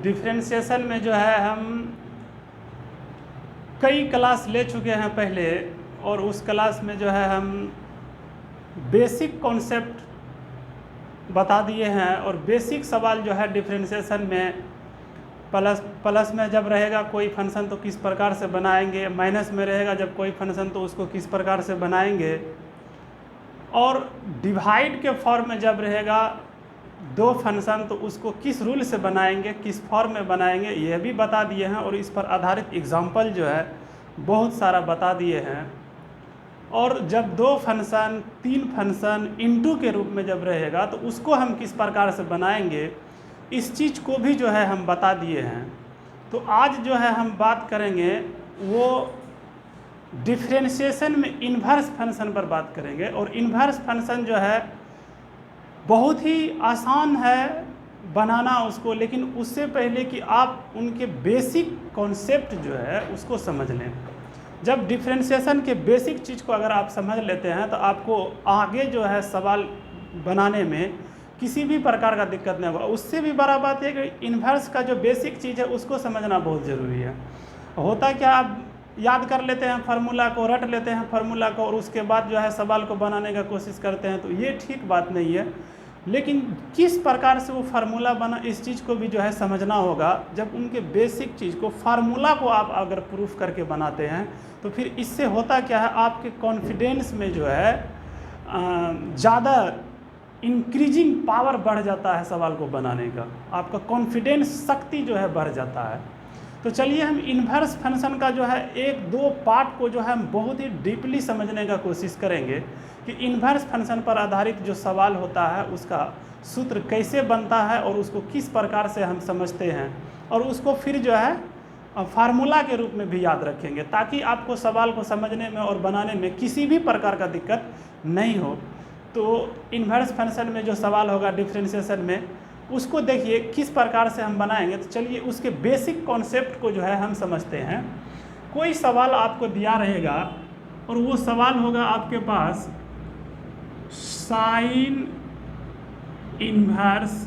Differentiation में जो है हम कई क्लास ले चुके हैं पहले, और उस क्लास में जो है हम बेसिक कॉन्सेप्ट बता दिए हैं। और बेसिक सवाल जो है डिफरेंशिएशन में प्लस में जब रहेगा कोई फंक्शन तो किस प्रकार से बनाएंगे, माइनस में रहेगा जब कोई फंक्शन तो उसको किस प्रकार से बनाएंगे, और डिवाइड के फॉर्म में जब रहेगा दो फंक्शन तो उसको किस रूल से बनाएंगे, किस फॉर्म में बनाएंगे, यह भी बता दिए हैं। और इस पर आधारित एग्जाम्पल जो है बहुत सारा बता दिए हैं। और जब दो फंक्शन तीन फंक्शन इनटू के रूप में जब रहेगा तो उसको हम किस प्रकार से बनाएंगे, इस चीज़ को भी जो है हम बता दिए हैं। तो आज जो है हम बात करेंगे वो डिफरेंशिएशन में इन्वर्स फंक्शन पर बात करेंगे। और इन्वर्स फंक्शन जो है बहुत ही आसान है बनाना उसको, लेकिन उससे पहले कि आप उनके बेसिक कॉन्सेप्ट जो है उसको समझ लें। जब डिफरेंशिएशन के बेसिक चीज़ को अगर आप समझ लेते हैं तो आपको आगे जो है सवाल बनाने में किसी भी प्रकार का दिक्कत नहीं होगा। उससे भी बड़ा बात है कि इन्वर्स का जो बेसिक चीज़ है उसको समझना बहुत ज़रूरी है। होता क्या, आप याद कर लेते हैं फार्मूला को, रट लेते हैं फार्मूला को, और उसके बाद जो है सवाल को बनाने का कोशिश करते हैं, तो ये ठीक बात नहीं है। लेकिन किस प्रकार से वो फार्मूला बना, इस चीज़ को भी जो है समझना होगा। जब उनके बेसिक चीज़ को, फार्मूला को आप अगर प्रूफ करके बनाते हैं तो फिर इससे होता क्या है, आपके कॉन्फिडेंस में जो है ज़्यादा इंक्रीजिंग पावर बढ़ जाता है सवाल को बनाने का, आपका कॉन्फिडेंस शक्ति जो है बढ़ जाता है। तो चलिए हम इन्वर्स फंक्शन का जो है एक दो पार्ट को जो है हम बहुत ही डीपली समझने का कोशिश करेंगे कि इन्वर्स फंक्शन पर आधारित जो सवाल होता है उसका सूत्र कैसे बनता है और उसको किस प्रकार से हम समझते हैं, और उसको फिर जो है फार्मूला के रूप में भी याद रखेंगे, ताकि आपको सवाल को समझने में और बनाने में किसी भी प्रकार का दिक्कत नहीं हो। तो इन्वर्स फंक्शन में जो सवाल होगा डिफरेंशिएशन में, उसको देखिए किस प्रकार से हम बनाएंगे। तो चलिए उसके बेसिक कॉन्सेप्ट को जो है हम समझते हैं। कोई सवाल आपको दिया रहेगा और वो सवाल होगा आपके पास साइन इन्वर्स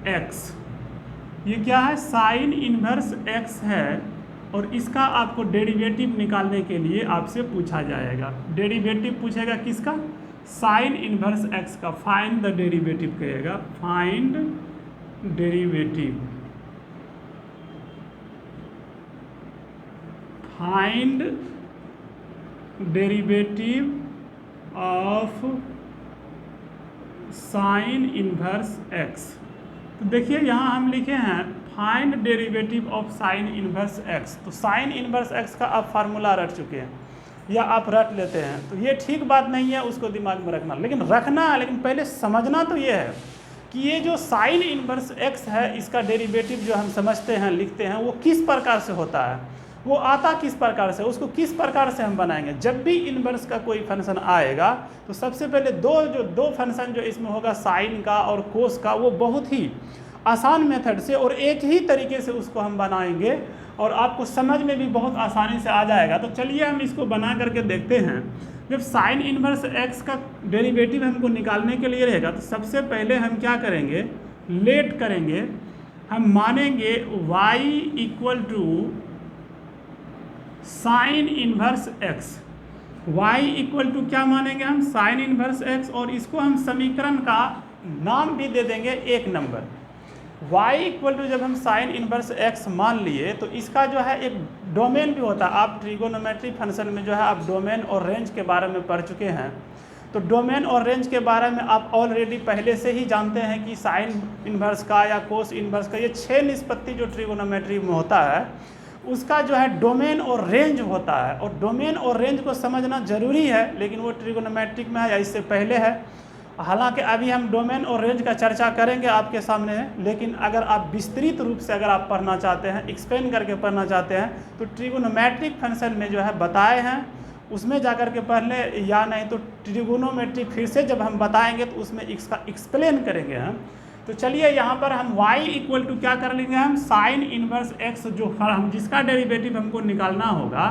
एक्स। ये क्या है, साइन इन्वर्स एक्स है, और इसका आपको डेरिवेटिव निकालने के लिए आपसे पूछा जाएगा। डेरिवेटिव पूछेगा किसका, साइन इन्वर्स एक्स का। फाइंड द डेरिवेटिव कहेगा, find derivative, find derivative of sine inverse x. तो देखिए यहाँ हम लिखे हैं find derivative of sine inverse x. तो साइन इन्वर्स एक्स का आप फार्मूला रट चुके हैं या आप रट लेते हैं, तो ये ठीक बात नहीं है उसको दिमाग में रखना, लेकिन रखना है। लेकिन पहले समझना तो ये है कि ये जो साइन इन्वर्स एक्स है इसका डेरिवेटिव जो हम समझते हैं, लिखते हैं, वो किस प्रकार से होता है, वो आता किस प्रकार से, उसको किस प्रकार से हम बनाएंगे। जब भी इन्वर्स का कोई फंक्शन आएगा तो सबसे पहले दो फंक्शन जो इसमें होगा साइन का और कोस का, वो बहुत ही आसान मेथड से और एक ही तरीके से उसको हम बनाएंगे और आपको समझ में भी बहुत आसानी से आ जाएगा। तो चलिए हम इसको बना करके देखते हैं। जब साइन इन्वर्स एक्स का डेरिवेटिव हमको निकालने के लिए रहेगा तो सबसे पहले हम क्या करेंगे, लेट करेंगे, हम मानेंगे y equal to sine inverse x. y equal to क्या मानेंगे हम, साइन इन्वर्स एक्स, और इसको हम समीकरण का नाम भी दे देंगे एक नंबर। y इक्वल टू जब हम साइन इन्वर्स x मान लिए तो इसका जो है एक डोमेन भी होता है। आप ट्रिगोनोमेट्री फंक्शन में जो है आप डोमेन और रेंज के बारे में पढ़ चुके हैं। तो डोमेन और रेंज के बारे में आप ऑलरेडी पहले से ही जानते हैं कि साइन इन्वर्स का या कोस इन्वर्स का, ये 6 निष्पत्ति जो ट्रिगोनोमेट्री में होता है उसका जो है डोमेन और रेंज होता है। और डोमेन और रेंज को समझना जरूरी है, लेकिन वो ट्रिगोनोमेट्रिक में है या इससे पहले है। हालांकि अभी हम डोमेन और रेंज का चर्चा करेंगे आपके सामने, लेकिन अगर आप विस्तृत रूप से अगर आप पढ़ना चाहते हैं, एक्सप्लेन करके पढ़ना चाहते हैं, तो ट्रिगोनोमेट्रिक फंक्शन में जो है बताए हैं उसमें जाकर के पढ़ लें, या नहीं तो ट्रिगोनोमेट्री फिर से जब हम बताएंगे तो उसमें इसका एक्सप्लेन करेंगे हम। तो चलिए यहाँ पर हम y इक्वल टू क्या कर लेंगे, हम साइन इन्वर्स x जो हम जिसका डेरिवेटिव हमको निकालना होगा,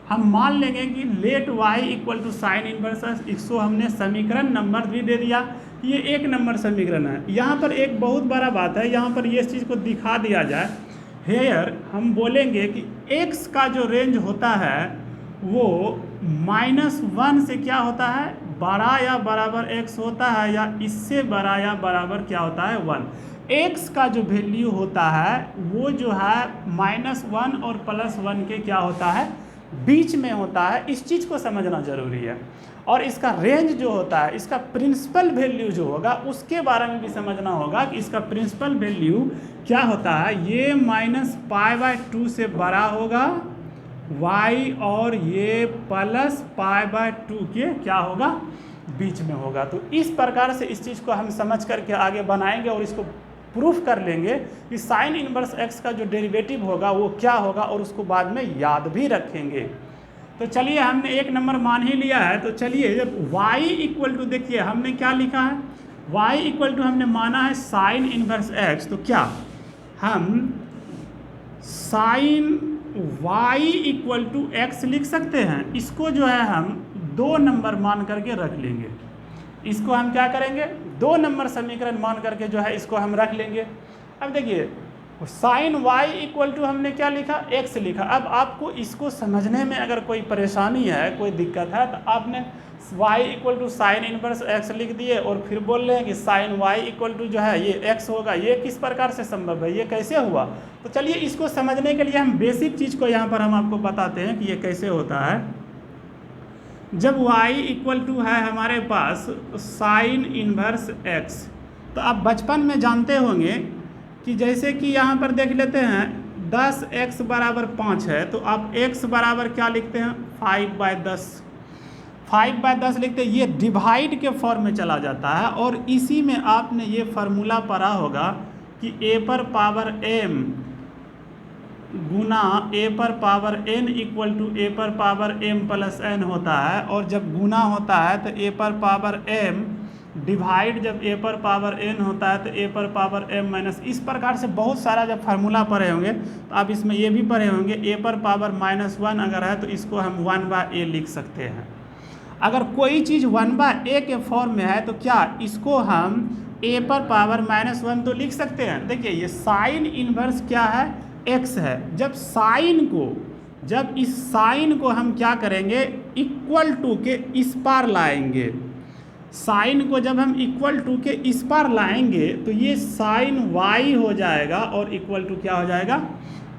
हम मान लेंगे कि let y equal to sine inverse x. इसको हमने समीकरण नंबर भी दे दिया ये 1 नंबर समीकरण है। यहाँ पर एक बहुत बड़ा बात है, यहाँ पर ये चीज़ को दिखा दिया जाए। हेयर हम बोलेंगे कि x का जो रेंज होता है वो -1 से क्या होता है, बड़ा या बराबर x होता है, या इससे बड़ा या बराबर क्या होता है 1। x का जो वैल्यू होता है वो जो है -1 और +1 के क्या होता है, बीच में होता है। इस चीज़ को समझना जरूरी है। और इसका रेंज जो होता है, इसका प्रिंसिपल वैल्यू जो होगा उसके बारे में भी समझना होगा कि इसका प्रिंसिपल वैल्यू क्या होता है। ये -π/2 से बड़ा होगा y, और ये +π/2 के क्या होगा, बीच में होगा। तो इस प्रकार से इस चीज़ को हम समझ करके आगे बनाएंगे और इसको प्रूफ कर लेंगे कि साइन इनवर्स x का जो डेरिवेटिव होगा वो क्या होगा, और उसको बाद में याद भी रखेंगे। तो चलिए हमने 1 नंबर मान ही लिया है। तो चलिए जब y इक्वल टू, देखिए हमने क्या लिखा है, y इक्वल टू हमने माना है साइन इनवर्स x, तो क्या हम sine y equal to x लिख सकते हैं। इसको जो है हम 2 नंबर मान करके रख लेंगे। इसको हम क्या करेंगे, 2 नंबर समीकरण मान करके जो है इसको हम रख लेंगे। अब देखिए साइन y इक्वल टू हमने क्या लिखा, x लिखा। अब आपको इसको समझने में अगर कोई परेशानी है, कोई दिक्कत है, तो आपने y equal to sine inverse x लिख दिए और फिर बोल रहे हैं कि साइन y इक्वल टू जो है ये x होगा। ये किस प्रकार से संभव है, ये कैसे हुआ। तो चलिए इसको समझने के लिए हम बेसिक चीज़ को यहाँ पर हम आपको बताते हैं कि ये कैसे होता है। जब y इक्वल टू है हमारे पास साइन इनवर्स x, तो आप बचपन में जानते होंगे कि जैसे कि यहाँ पर देख लेते हैं 10x बराबर 5 है, तो आप x बराबर क्या लिखते हैं, 5/10। 5/10 लिखते हैं, ये डिवाइड के फॉर्म में चला जाता है। और इसी में आपने ये फार्मूला पढ़ा होगा कि a पर पावर m गुना a पर power n equal to a पर पावर m प्लस n होता है। और जब गुना होता है तो a पर पावर m डिवाइड जब a पर पावर n होता है तो a पर पावर m माइनस। इस प्रकार से बहुत सारा जब फार्मूला पढ़े होंगे तो आप इसमें ये भी पढ़े होंगे a पर पावर -1 अगर है तो इसको हम 1/a लिख सकते हैं। अगर कोई चीज़ 1/a के फॉर्म में है तो क्या इसको हम a पर पावर -1 तो लिख सकते हैं। देखिए ये साइन इनवर्स क्या है, x है। जब इस साइन को हम क्या करेंगे, इक्वल टू के इस पार लाएंगे। साइन को जब हम इक्वल टू के इस पार लाएंगे तो ये साइन y हो जाएगा और इक्वल टू क्या हो जाएगा,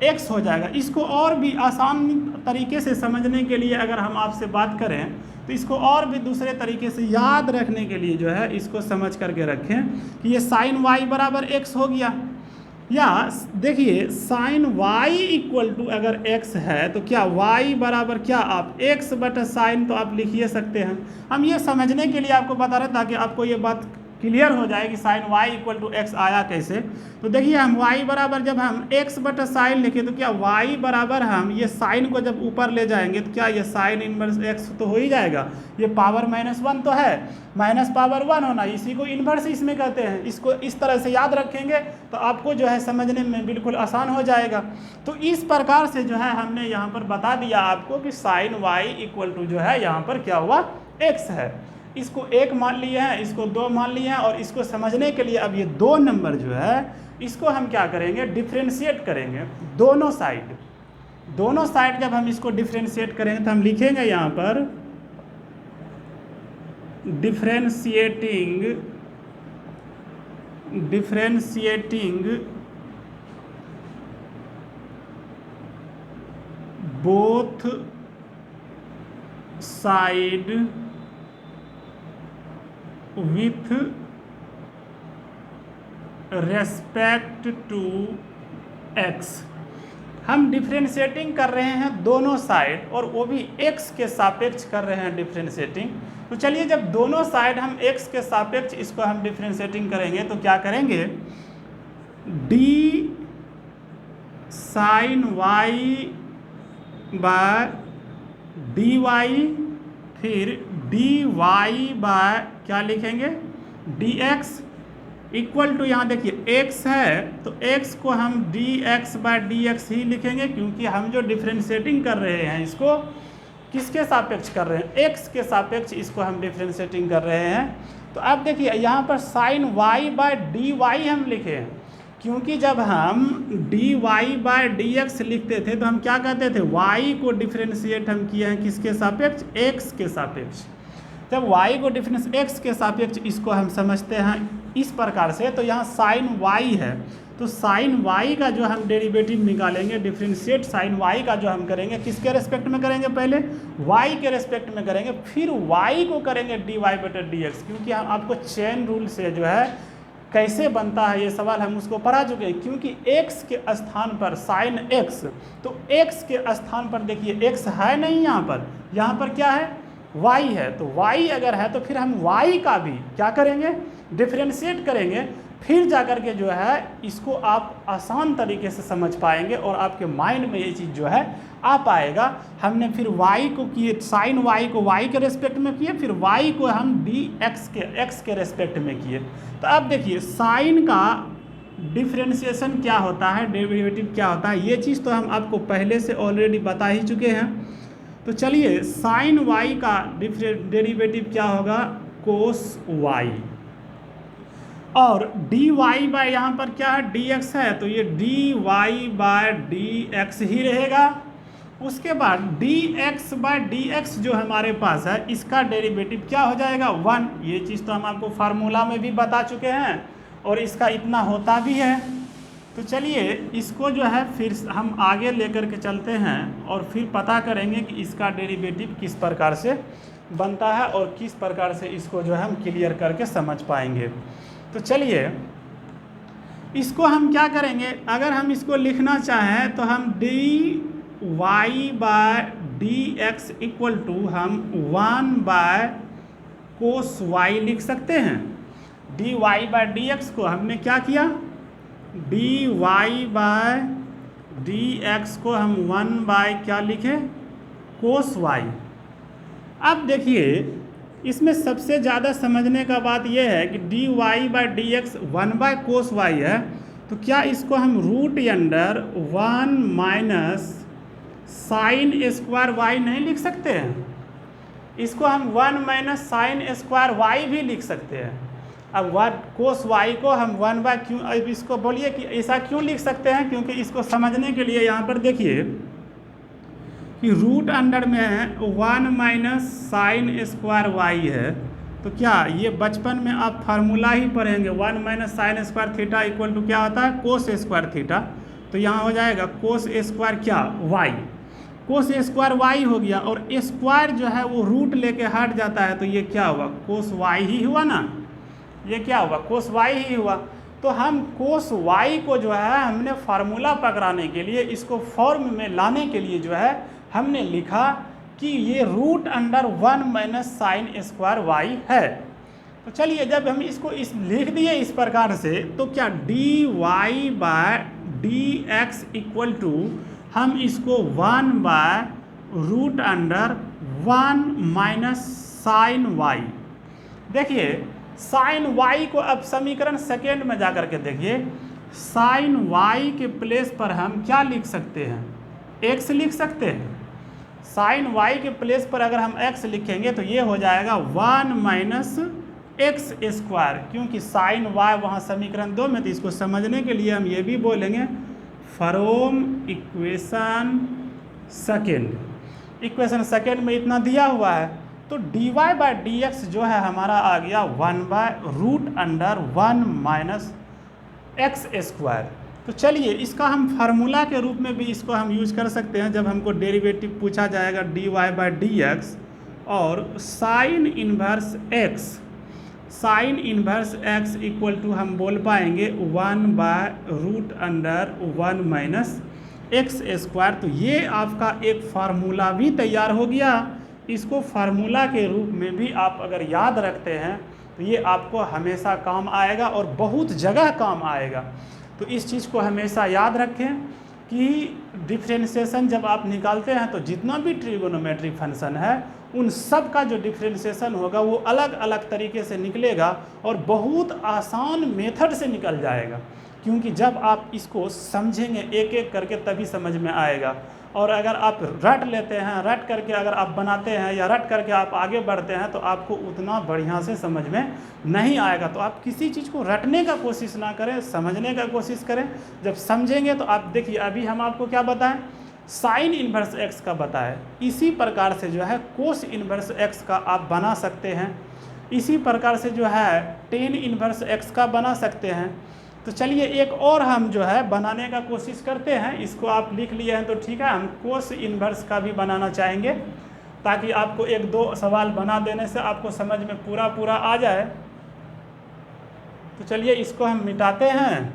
x हो जाएगा। इसको और भी आसान तरीके से समझने के लिए अगर हम आपसे बात करें तो इसको और भी दूसरे तरीके से याद रखने के लिए जो है इसको समझ करके रखें कि ये साइन y बराबर x हो गया। या देखिए साइन y इक्वल टू अगर x है तो क्या y बराबर क्या, आप x बटा साइन तो आप लिख ही सकते हैं। हम ये समझने के लिए आपको बता रहे ताकि आपको ये बात क्लियर हो जाए कि sine y equal to x आया कैसे। तो देखिए हम y बराबर जब हम x बटा साइन लिखे तो क्या y बराबर हम ये साइन को जब ऊपर ले जाएंगे तो क्या ये साइन इनवर्स x तो हो ही जाएगा। ये पावर -1 तो है, माइनस पावर 1 होना, इसी को इन्वर्स इसमें कहते हैं। इसको इस तरह से याद रखेंगे तो आपको जो है समझने में बिल्कुल आसान हो जाएगा। तो इस प्रकार से जो है हमने यहाँ पर बता दिया आपको कि साइन y इक्वल टू जो है यहाँ पर क्या हुआ, x है। इसको 1 मान लिए हैं, इसको 2 मान लिए हैं। और इसको समझने के लिए अब ये 2 नंबर जो है इसको हम क्या करेंगे, डिफ्रेंशिएट करेंगे दोनों साइड। जब हम इसको डिफ्रेंशिएट करेंगे तो हम लिखेंगे यहाँ पर differentiating both side with respect to x। हम डिफ्रेंशिएटिंग कर रहे हैं दोनों साइड और वो भी x के सापेक्ष कर रहे हैं डिफ्रेंशिएटिंग। तो चलिए जब दोनों साइड हम x के सापेक्ष इसको हम डिफ्रेंशिएटिंग करेंगे तो क्या करेंगे, d sine y by dy, फिर dy बाय क्या लिखेंगे, dx इक्वल टू, यहाँ देखिए x है तो x को हम dx बाय dx ही लिखेंगे क्योंकि हम जो डिफ्रेंशिएटिंग कर रहे हैं इसको किसके सापेक्ष कर रहे हैं, x के सापेक्ष इसको हम डिफ्रेंशिएटिंग कर रहे हैं। तो अब देखिए यहाँ पर sine y by d y हम लिखे हैं, क्योंकि जब हम d y by d x लिखते थे तो हम क्या कहते थे, वाई को डिफ्रेंशिएट हम किए हैं किसके सापेक्ष, एक्स के सापेक्ष। जब y को डिफरेंस x के सापेक्ष इसको हम समझते हैं इस प्रकार से, तो यहाँ साइन y है, तो साइन y का जो हम डेरिवेटिव निकालेंगे, डिफरेंशिएट साइन y का जो हम करेंगे किसके रेस्पेक्ट में करेंगे, पहले y के रेस्पेक्ट में करेंगे, फिर y को करेंगे dy बटे dx, क्योंकि हम आपको चेन रूल से जो है कैसे बनता है ये सवाल हम उसको पढ़ा चुके हैं। क्योंकि x के स्थान पर साइन x, तो x के स्थान पर देखिए x है नहीं, यहाँ पर क्या है, y है, तो y अगर है तो फिर हम y का भी क्या करेंगे, डिफरेंशिएट करेंगे, फिर जाकर के जो है इसको आप आसान तरीके से समझ पाएंगे और आपके माइंड में ये चीज़ जो है आ पाएगा। हमने फिर y को किए, साइन y को y के रेस्पेक्ट में किए, फिर y को हम dx के x के रेस्पेक्ट में किए। तो अब देखिए साइन का डिफरेंशिएशन क्या होता है, डेरिवेटिव क्या होता है, ये चीज़ तो हम आपको पहले से ऑलरेडी बता ही चुके हैं। तो चलिए साइन y का डेरिवेटिव क्या होगा, कोस y, और डी वाई बाय यहाँ पर क्या है, dx है, तो ये d y by d x ही रहेगा। उसके बाद dx बाय dx जो हमारे पास है इसका डेरिवेटिव क्या हो जाएगा, 1। ये चीज़ तो हम आपको फार्मूला में भी बता चुके हैं और इसका इतना होता भी है। तो चलिए इसको जो है फिर हम आगे लेकर के चलते हैं और फिर पता करेंगे कि इसका डेरिवेटिव किस प्रकार से बनता है और किस प्रकार से इसको जो है हम क्लियर करके समझ पाएंगे। तो चलिए इसको हम क्या करेंगे, अगर हम इसको लिखना चाहें तो हम d y by d x equal to हम 1 बाय कोस वाई लिख सकते हैं। D y by d x को हमने क्या किया, d y by d x को हम 1 बाय क्या लिखे, कोस वाई। अब देखिए इसमें सबसे ज़्यादा समझने का बात यह है कि d y by d x 1 by cos y है, तो क्या इसको हम root under 1 minus sine square y नहीं लिख सकते हैं, इसको हम 1 माइनस साइन स्क्वायर वाई भी लिख सकते हैं। अब कोस वाई को हम 1 बाय क्यों, अब इसको बोलिए कि ऐसा क्यों लिख सकते हैं, क्योंकि इसको समझने के लिए यहाँ पर देखिए कि रूट अंडर में 1 माइनस साइन स्क्वायर वाई है, तो क्या ये बचपन में आप फार्मूला ही पढ़ेंगे, 1 minus sine square theta equal to क्या होता है, कोस स्क्वायर थीटा। तो यहाँ हो जाएगा कोस स्क्वायर क्या, वाई, कोस स्क्वायर वाई हो गया, और स्क्वायर जो है वो रूट लेके हट जाता है, तो ये क्या हुआ, कोस वाई ही हुआ ना, ये क्या हुआ, कोस वाई ही हुआ। तो हम कोस वाई को जो है हमने फार्मूला पकड़ाने के लिए, इसको फॉर्म में लाने के लिए जो है हमने लिखा कि ये root under 1 minus sine square y है। तो चलिए जब हम इसको लिख दिए इस प्रकार से, तो क्या d y by d x equal to हम इसको 1 by root under 1 minus sine y. देखिए साइन वाई को अब समीकरण सेकेंड में जाकर के देखिए, साइन वाई के प्लेस पर हम क्या लिख सकते हैं, एक्स लिख सकते हैं। साइन वाई के प्लेस पर अगर हम x लिखेंगे तो ये हो जाएगा 1 माइनस एक्स स्क्वायर, क्योंकि साइन वाई वहाँ समीकरण 2 में, तो इसको समझने के लिए हम ये भी बोलेंगे फ्रॉम इक्वेशन सेकेंड में इतना दिया हुआ है, तो d y by d x जो है हमारा आ गया 1 by root under 1 minus x square. तो चलिए इसका हम फार्मूला के रूप में भी इसको हम यूज कर सकते हैं, जब हमको डेरिवेटिव पूछा जाएगा d y by d x और sine inverse x equal to हम बोल पाएंगे 1 by root under 1 minus x square. तो ये आपका एक फार्मूला भी तैयार हो गया। इसको फार्मूला के रूप में भी आप अगर याद रखते हैं तो ये आपको हमेशा काम आएगा और बहुत जगह काम आएगा। तो इस चीज़ को हमेशा याद रखें कि डिफरेंशिएशन जब आप निकालते हैं तो जितना भी ट्रिगोनोमेट्रिक फंक्शन है उन सब का जो डिफरेंशिएशन होगा वो अलग अलग तरीके से निकलेगा और बहुत आसान मेथड से निकल जाएगा, क्योंकि जब आप इसको समझेंगे एक एक करके तभी समझ में आएगा। और अगर आप रट लेते हैं, रट करके अगर आप बनाते हैं या रट करके आप आगे बढ़ते हैं तो आपको उतना बढ़िया से समझ में नहीं आएगा। तो आप किसी चीज़ को रटने का कोशिश ना करें, समझने का कोशिश करें। जब समझेंगे तो आप देखिए, अभी हम आपको क्या बताएं, साइन इन्वर्स एक्स का बताएं। इसी प्रकार से जो है कोस इन्वर्स एक्स का आप बना सकते हैं। इसी प्रकार से जो है टेन इन्वर्स एक्स का बना सकते हैं। तो चलिए एक और हम जो है बनाने का कोशिश करते हैं। इसको आप लिख लिए हैं तो ठीक है, हम कोस इन्वर्स का भी बनाना चाहेंगे ताकि आपको एक दो सवाल बना देने से आपको समझ में पूरा आ जाए। तो चलिए इसको हम मिटाते हैं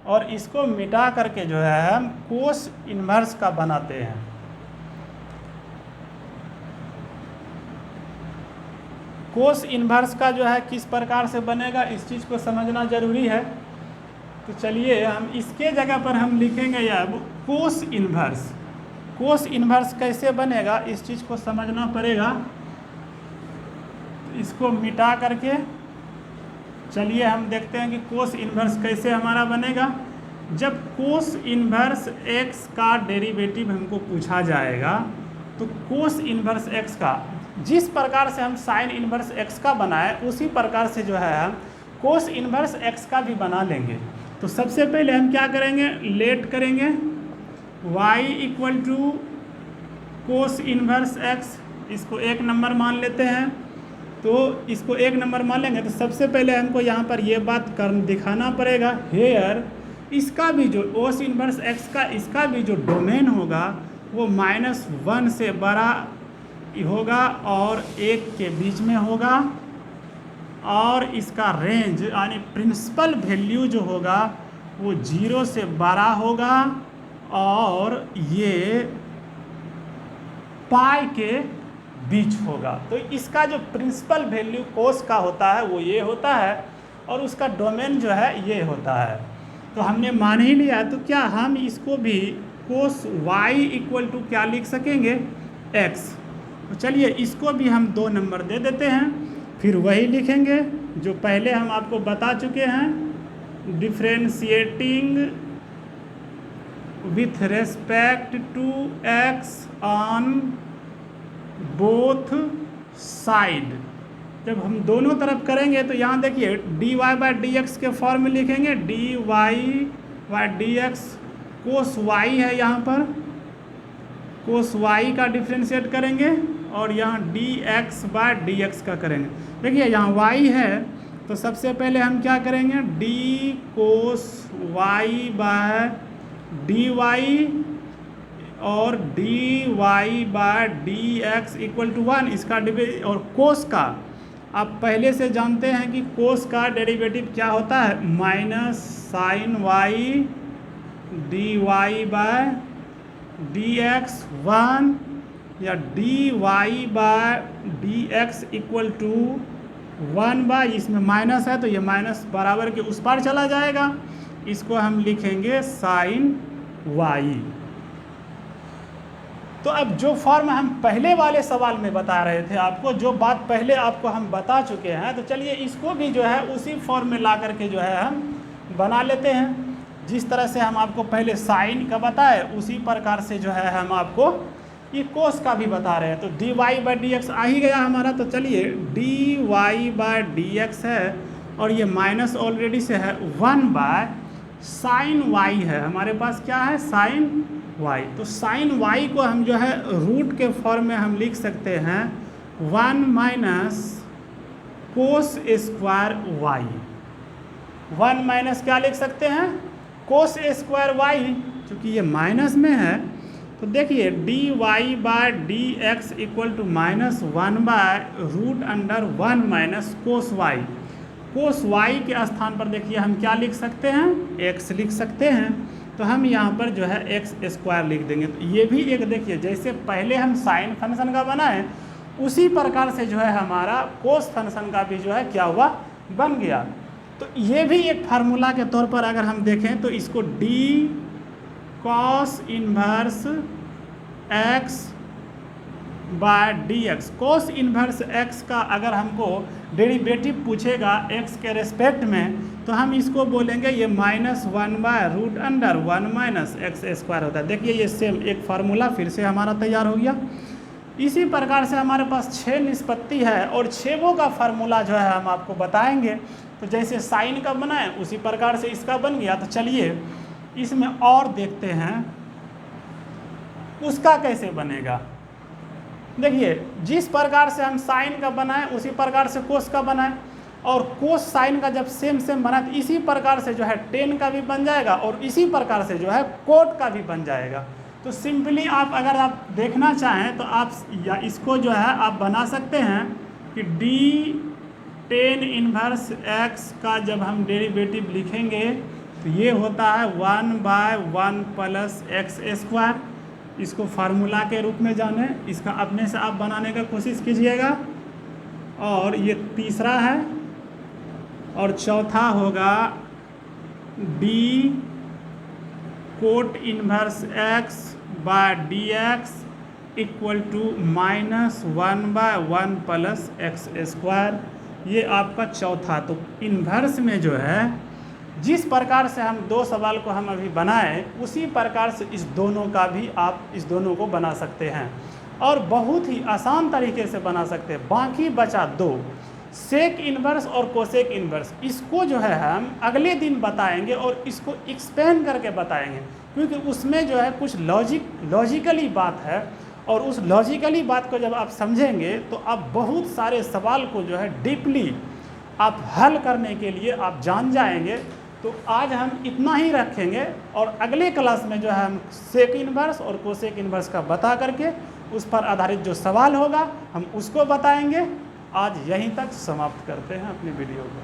और इसको मिटा करके जो है हम कोस इन्वर्स का बनाते हैं। कोस इन्वर्स का जो है किस प्रकार से बनेगा, इस चीज़ को समझना जरूरी है। तो चलिए हम इसके जगह पर हम लिखेंगे या कोस इन्वर्स। कोस इन्वर्स कैसे बनेगा इस चीज़ को समझना पड़ेगा। तो इसको मिटा करके चलिए हम देखते हैं कि कोस इन्वर्स कैसे हमारा बनेगा। जब कोस इन्वर्स एक्स का डेरिवेटिव हमको पूछा जाएगा तो कोस इन्वर्स एक्स का जिस प्रकार से हम साइन इन्वर्स एक्स का बनाए उसी प्रकार से जो है हम कोस इन्वर्स एक्स का भी बना लेंगे। तो सबसे पहले हम क्या करेंगे, लेट करेंगे y equal to cos inverse x, इसको एक नंबर मान लेते हैं। तो इसको एक नंबर मान लेंगे तो सबसे पहले हमको यहाँ पर ये बात दिखाना पड़ेगा, हेयर इसका भी जो कोस इन्वर्स एक्स का इसका भी जो डोमेन होगा वो -1 से बड़ा होगा और 1 के बीच में होगा, और इसका रेंज यानी प्रिंसिपल वैल्यू जो होगा वो 0 से बड़ा होगा और ये पाई के बीच होगा। तो इसका जो प्रिंसिपल वैल्यू कोस का होता है वो ये होता है और उसका डोमेन जो है ये होता है। तो हमने मान ही लिया, तो क्या हम इसको भी कोस y इक्वल टू क्या लिख सकेंगे, x। तो चलिए इसको भी हम 2 नंबर दे देते हैं, फिर वही लिखेंगे जो पहले हम आपको बता चुके हैं, differentiating with respect to x on both side. जब हम दोनों तरफ करेंगे तो यहाँ देखिए dy बाई डी एक्स के फॉर्म में लिखेंगे, dy by d x cos y है, यहाँ पर कोस y का डिफ्रेंशिएट करेंगे और यहाँ dx बाय dx का करेंगे। देखिए यहाँ y है तो सबसे पहले हम क्या करेंगे, d cos y by dy और dy by dx equal to 1, इसका और कोस का आप पहले से जानते हैं कि कोस का डेरिवेटिव क्या होता है, minus sine y dy by dx 1 या dy by dx equal to 1 by, इसमें माइनस है तो ये माइनस बराबर के उस पार चला जाएगा, इसको हम लिखेंगे साइन y। तो अब जो फॉर्म हम पहले वाले सवाल में बता रहे थे आपको, जो बात पहले आपको हम बता चुके हैं, तो चलिए इसको भी जो है उसी फॉर्म में ला करके जो है हम बना लेते हैं। जिस तरह से हम आपको पहले साइन का बताए उसी प्रकार से जो है हम आपको ये कोस का भी बता रहे हैं। तो dy बाई डी एक्स आ ही गया हमारा, तो चलिए dy बाई डी एक्स है और ये माइनस ऑलरेडी से है 1 बाय साइन y है, हमारे पास क्या है साइन y। तो साइन y को हम जो है रूट के फॉर्म में हम लिख सकते हैं 1 minus cos square y। 1 minus क्या लिख सकते हैं, कोस स्क्वायर y, चूँकि ये माइनस में है तो देखिए dy by d x equal to -1 by root under 1 minus cos y। Cos y के स्थान पर देखिए हम क्या लिख सकते हैं, x लिख सकते हैं, तो हम यहाँ पर जो है एक्स स्क्वायर लिख देंगे। तो ये भी एक देखिए जैसे पहले हम साइन फंक्शन का बनाए उसी प्रकार से जो है हमारा कोस फंक्शन का भी जो है क्या हुआ, बन गया। तो ये भी एक फार्मूला के तौर पर अगर हम देखें तो इसको d cos inverse x by d x, cos inverse x का अगर हमको डेरिवेटिव पूछेगा x के रेस्पेक्ट में तो हम इसको बोलेंगे ये -1/√(1 - x² होता है। देखिए ये सेम एक फार्मूला फिर से हमारा तैयार हो गया। इसी प्रकार से हमारे पास 6 निष्पत्ति है और 6 का फार्मूला जो है हम आपको बताएंगे। तो जैसे साइन का बना है उसी प्रकार से इसका बन गया। तो चलिए इसमें और देखते हैं उसका कैसे बनेगा। देखिए जिस प्रकार से हम साइन का बनाए उसी प्रकार से कोस का बनाए, और कोस साइन का जब सेम बना तो इसी प्रकार से जो है टेन का भी बन जाएगा और इसी प्रकार से जो है कोट का भी बन जाएगा। तो सिंपली आप अगर आप देखना चाहें तो आप या इसको जो है आप बना सकते हैं कि डी टेन इन्वर्स x का जब हम डेरिवेटिव लिखेंगे तो ये होता है 1/1 + x²। इसको फार्मूला के रूप में जाने, इसका अपने से आप बनाने का कोशिश कीजिएगा। और ये तीसरा है और चौथा होगा D coat inverse x/dx = -1/1 + x²। ये आपका चौथा। तो इन्वर्स में जो है जिस प्रकार से हम 2 सवाल को हम अभी बनाए उसी प्रकार से इस दोनों का भी आप इस दोनों को बना सकते हैं और बहुत ही आसान तरीके से बना सकते हैं। बाकी बचा 2 सेक इन्वर्स और कोसेक इन्वर्स। इसको जो है हम अगले दिन बताएंगे और इसको एक्सपेंड करके बताएंगे, क्योंकि उसमें जो है कुछ लॉजिकली बात है और उस लॉजिकली बात को जब आप समझेंगे तो आप बहुत सारे सवाल को जो है डीपली आप हल करने के लिए आप जान जाएंगे। तो आज हम इतना ही रखेंगे और अगले क्लास में जो है हम सेक इन्वर्स और कोसेक इन्वर्स का बता करके उस पर आधारित जो सवाल होगा हम उसको बताएंगे। आज यहीं तक समाप्त करते हैं अपनी वीडियो को।